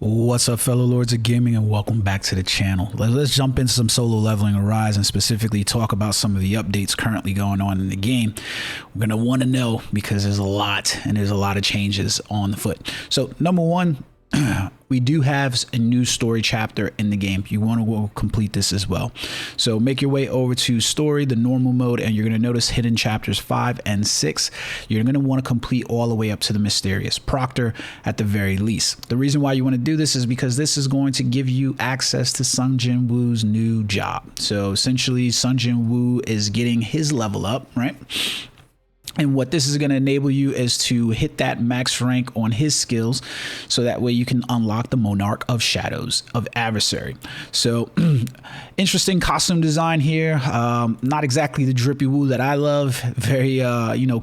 What's up, fellow lords of gaming, and welcome back to the channel. Let's jump into some solo leveling Arise and specifically talk about some of the updates currently going on in the game. We're going to want to know because there's a lot of changes on the foot. So number one, we do have a new story chapter in the game. You want to go complete this as well. So make your way over to story, the normal mode, and you're going to notice hidden chapters 5 and 6. You're going to want to complete all the way up to the mysterious proctor at the very least. The reason why you want to do this is because this is going to give you access to Sung Jin Woo's new job. So essentially Sung Jin Woo is getting his level up, right? And what this is going to enable you is to hit that max rank on his skills, so that way you can unlock the Monarch of Shadows of Adversary. So interesting costume design here. Not exactly the drippy woo that I love. Very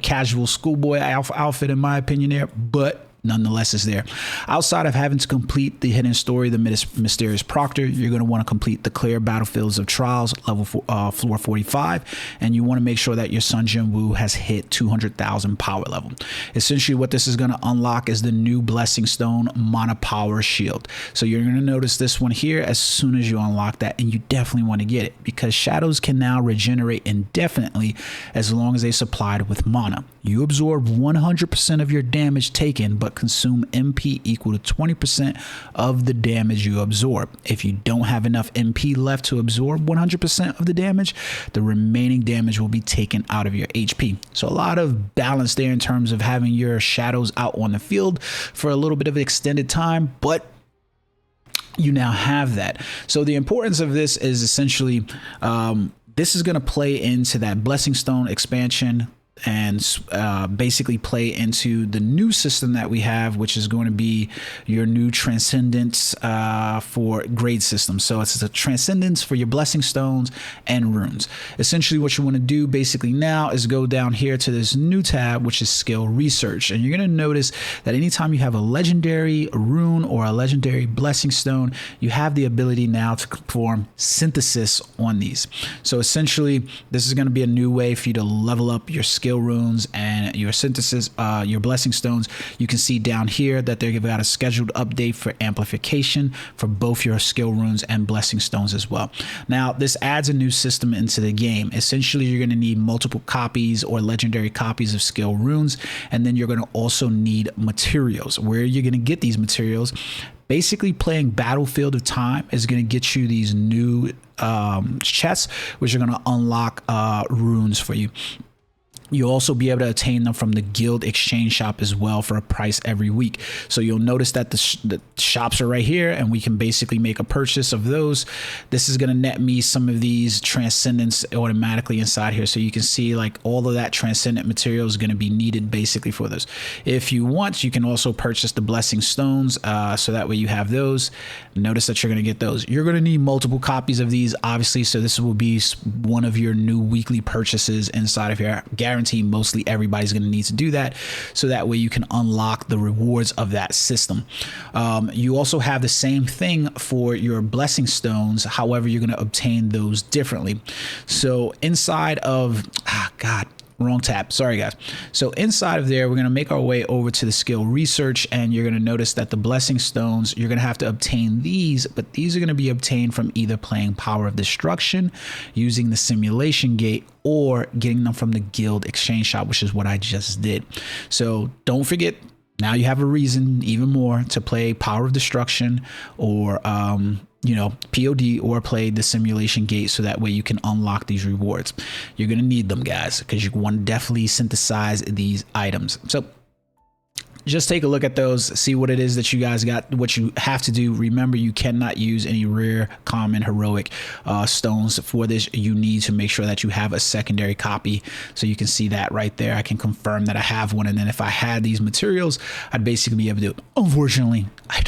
casual schoolboy outfit in my opinion there, but nonetheless is there. Outside of having to complete the hidden story, the mysterious proctor, you're going to want to complete the clear battlefields of trials level floor 45, and you want to make sure that your Sung Jin Woo has hit 200,000 power level. Essentially what this is going to unlock is the new Blessing Stone Mana Power Shield. So you're going to notice this one here as soon as you unlock that, and you definitely want to get it because shadows can now regenerate indefinitely as long as they're supplied with mana. You absorb 100% of your damage taken, but consume MP equal to 20% of the damage you absorb. If you don't have enough MP left to absorb 100% of the damage, the remaining damage will be taken out of your HP. So a lot of balance there in terms of having your shadows out on the field for a little bit of extended time, but you now have that. So the importance of this is essentially this is going to play into that Blessing Stone expansion and basically play into the new system that we have, which is going to be your new Transcendence for grade system. So it's a Transcendence for your Blessing Stones and runes. Essentially what you want to do basically now is go down here to this new tab, which is skill research, and you're going to notice that anytime you have a legendary rune or a legendary Blessing Stone, you have the ability now to perform synthesis on these. So essentially this is going to be a new way for you to level up your skill runes and your synthesis, your Blessing Stones. You can see down here that they've got a scheduled update for amplification for both your skill runes and Blessing Stones as well. Now this adds a new system into the game. Essentially you're going to need multiple copies or legendary copies of skill runes, and then you're going to also need materials. Where you're going to get these materials, basically playing Battlefield of Time is going to get you these new chests, which are going to unlock runes for you. You'll also be able to attain them from the guild exchange shop as well for a price every week. So you'll notice that the shops are right here, and we can basically make a purchase of those. This is going to net me some of these Transcendence automatically inside here. So you can see like all of that Transcendent material is going to be needed basically for this. If you want, you can also purchase the Blessing Stones, so that way you have those. Notice that you're going to get those. You're going to need multiple copies of these, obviously, so this will be one of your new weekly purchases inside of here. Guarantee mostly everybody's going to need to do that, so that way you can unlock the rewards of that system. You also have the same thing for your Blessing Stones, however you're going to obtain those differently. So inside of wrong tab, sorry guys. So inside of there, we're going to make our way over to the skill research, and you're going to notice that the Blessing Stones, you're going to have to obtain these, but these are going to be obtained from either playing Power of Destruction, using the simulation gate, or getting them from the guild exchange shop, which is what I just did. So don't forget, now you have a reason even more to play Power of Destruction or POD, or play the simulation gate, so that way you can unlock these rewards. You're going to need them, guys, because you want to definitely synthesize these items. So just take a look at those, see what it is that you guys got, what you have to do. Remember, you cannot use any rare, common, heroic stones for this. You need to make sure that you have a secondary copy. So you can see that right there. I can confirm that I have one, and then if I had these materials, I'd basically be able to do it. Unfortunately, I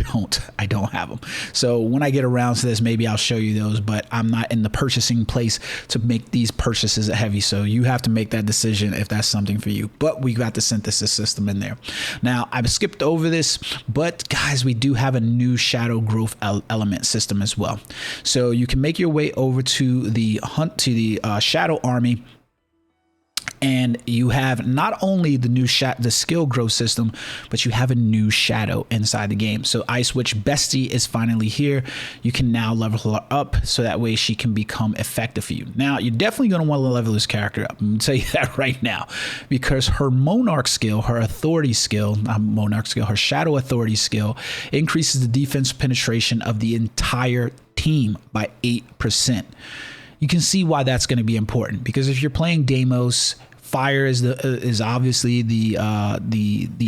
don't have them. So when I get around to this, maybe I'll show you those, but I'm not in the purchasing place to make these purchases heavy. So you have to make that decision if that's something for you. But we got the synthesis system in there. Now, I've skipped over this, but guys, we do have a new shadow growth element system as well. So you can make your way over to the shadow army, And you have not only the new the skill growth system, but you have a new shadow inside the game. So Ice Witch Bestie is finally here. You can now level her up so that way she can become effective for you. Now, you're definitely going to want to level this character up. I'm going to tell you that right now, because her Monarch skill, her authority skill, not Monarch skill, her shadow authority skill increases the defense penetration of the entire team by 8%. You can see why that's going to be important, because if you're playing Deimos, fire is obviously the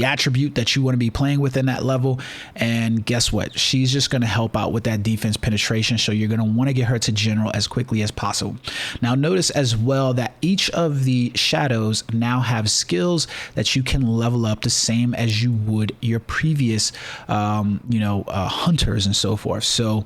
attribute that you want to be playing within that level, and guess what? She's just going to help out with that defense penetration, so you're going to want to get her to general as quickly as possible. Now notice as well that each of the shadows now have skills that you can level up the same as you would your previous hunters and so forth. So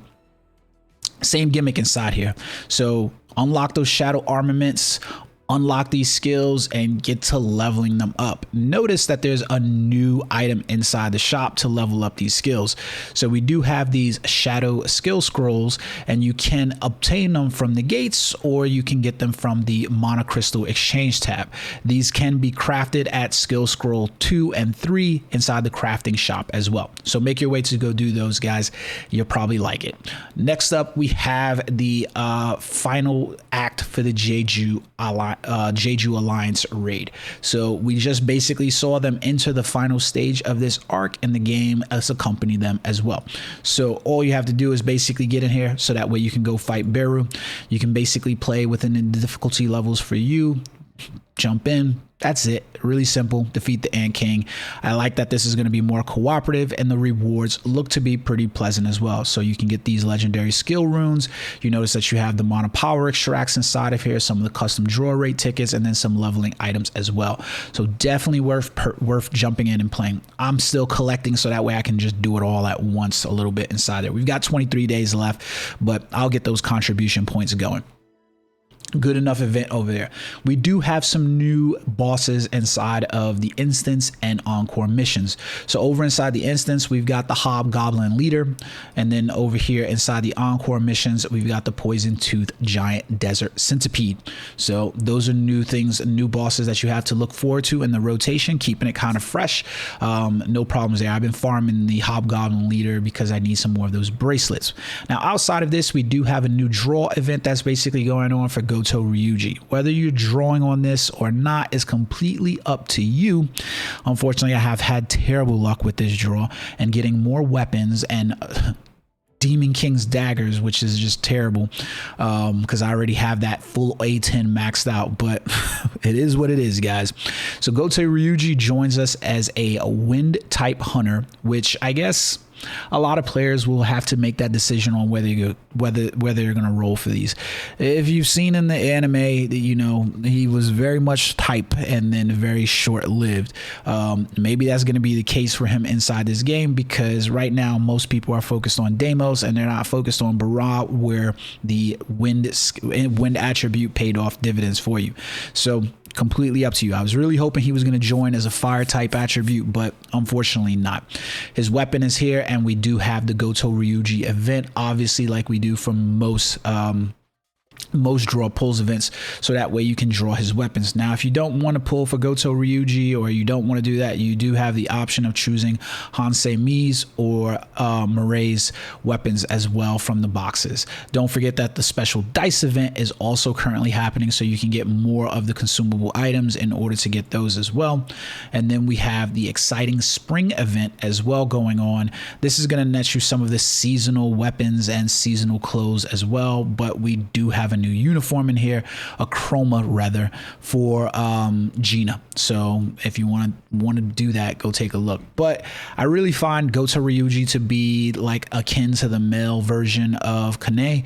same gimmick inside here. So unlock those shadow armaments, unlock these skills, and get to leveling them up. Notice that there's a new item inside the shop to level up these skills. So we do have these shadow skill scrolls, and you can obtain them from the gates, or you can get them from the monocrystal exchange tab. These can be crafted at skill scroll 2 and 3 inside the crafting shop as well. So make your way to go do those, guys. You'll probably like it. Next up, we have the final act for the Jeju Alliance raid. So we just basically saw them enter the final stage of this arc, and the game has accompanied them as well. So all you have to do is basically get in here, so that way you can go fight Beru. You can basically play within the difficulty levels for you, jump in. That's it. Really simple. Defeat the Ant King. I like that this is going to be more cooperative, and the rewards look to be pretty pleasant as well. So you can get these legendary skill runes. You notice that you have the mono power extracts inside of here, some of the custom draw rate tickets, and then some leveling items as well. So definitely worth jumping in and playing. I'm still collecting, so that way I can just do it all at once a little bit inside there. We've got 23 days left, but I'll get those contribution points going. Good enough event over there. We do have some new bosses inside of the instance and encore missions. So over inside the instance, we've got the Hobgoblin Leader, and then over here inside the encore missions, we've got the Poison Tooth Giant Desert Centipede. So those are new things, new bosses that you have to look forward to in the rotation, keeping it kind of fresh. No problems there. I've been farming the Hobgoblin Leader because I need some more of those bracelets. Now outside of this, we do have a new draw event that's basically going on for Goto Ryuji. Whether you're drawing on this or not is completely up to you. Unfortunately, I have had terrible luck with this draw and getting more weapons and Demon King's daggers, which is just terrible, because I already have that full A10 maxed out, but it is what it is, guys. So Goto Ryuji joins us as a wind type hunter, which I guess a lot of players will have to make that decision on whether you're going to roll for these. If you've seen in the anime, he was very much type and then very short-lived. Maybe that's going to be the case for him inside this game, because right now most people are focused on Deimos and they're not focused on Barat, where the wind attribute paid off dividends for you. So completely up to you. I was really hoping he was going to join as a fire type attribute, but unfortunately not. His weapon is here, and we do have the Goto Ryuji event, obviously, like we do from most draw pulls events, so that way you can draw his weapons. Now if you don't want to pull for Goto Ryuji, or you don't want to do that, you do have the option of choosing Hansei Mi's or Moray's weapons as well from the boxes. Don't forget that the special dice event is also currently happening, so you can get more of the consumable items in order to get those as well. And then we have the exciting spring event as well going on. This is going to net you some of the seasonal weapons and seasonal clothes as well, but we do have a new uniform in here, a chroma rather, for Gina. So if you want to do that, go take a look. But I really find Goto Ryuji to be like akin to the male version of Kane.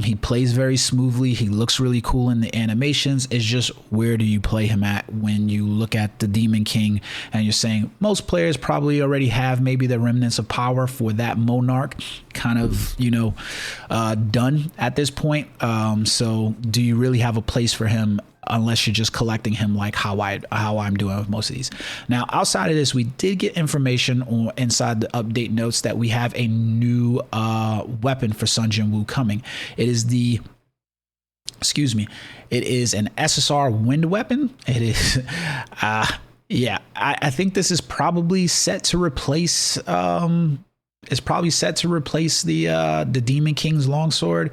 He plays very smoothly. He looks really cool in the animations. It's just, where do you play him at when you look at the Demon King and you're saying most players probably already have maybe the remnants of power for that Monarch kind of, done at this point. So do you really have a place for him unless you're just collecting him like how I'm doing with most of these? Now, outside of this, we did get information on inside the update notes that we have a new weapon for Sun Jin Woo coming. It is the excuse me, it is an SSR wind weapon. It is, yeah, I think this is probably set to replace, it's probably set to replace the Demon King's longsword.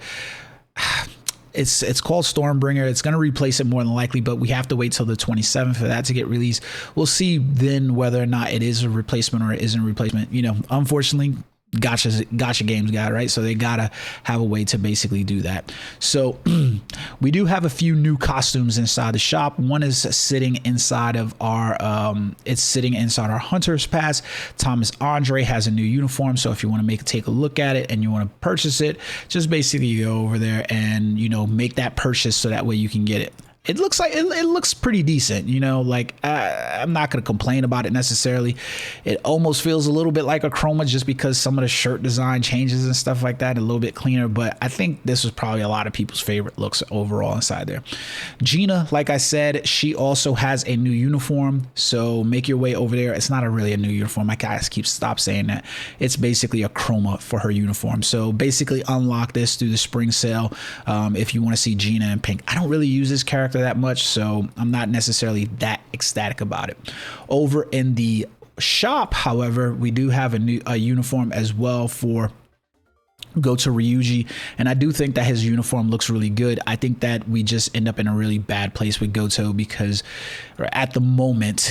It's called Stormbringer. It's going to replace it more than likely, but we have to wait till the 27th for that to get released. We'll see then whether or not it is a replacement or it isn't a replacement. You know, unfortunately, gotcha games guy, right? So they gotta have a way to basically do that. So we do have a few new costumes inside the shop. One is sitting inside of our it's sitting inside our Hunter's Pass. Thomas Andre has a new uniform, so if you want to take a look at it and you want to purchase it, just basically go over there and, you know, make that purchase so that way you can get it. It looks like it looks pretty decent, you know, like I'm not going to complain about it necessarily. It almost feels a little bit like a chroma just because some of the shirt design changes and stuff like that, a little bit cleaner. But I think this was probably a lot of people's favorite looks overall inside there. Gina, like I said, she also has a new uniform. So make your way over there. It's not really a new uniform. My guys stop saying that. It's basically a chroma for her uniform. So basically unlock this through the spring sale if you want to see Gina in pink. I don't really use this character that much, so I'm not necessarily that ecstatic about it. Over in the shop, however, we do have a uniform as well for Goto Ryuji, and I do think that his uniform looks really good. I think that we just end up in a really bad place with Goto because at the moment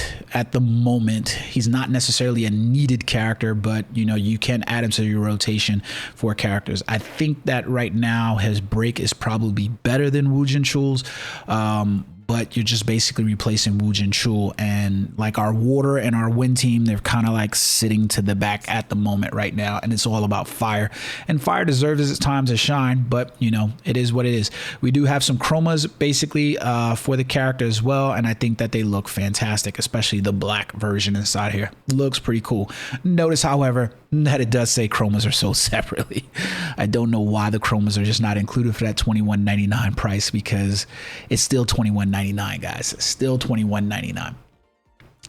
he's not necessarily a needed character, but you know, you can add him to your rotation for characters. I think that right now his break is probably better than Wu Jinchul's, but you're just basically replacing Wu Jinchul, and like our water and our wind team, they're kind of like sitting to the back at the moment right now, and it's all about fire, and fire deserves its time to shine, but you know, it is what it is. We do have some chromas basically for the character as well, and I think that they look fantastic, especially the black version inside here. Looks pretty cool. Notice, however, that it does say chromas are sold separately. I don't know why the chromas are just not included for that $21.99 price, because it's still $21.99, guys. It's still $21.99.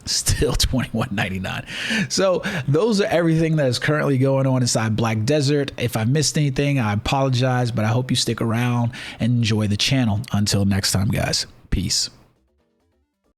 Still $21.99. So those are everything that is currently going on inside Black Desert. If I missed anything, I apologize, but I hope you stick around and enjoy the channel. Until next time, guys. Peace.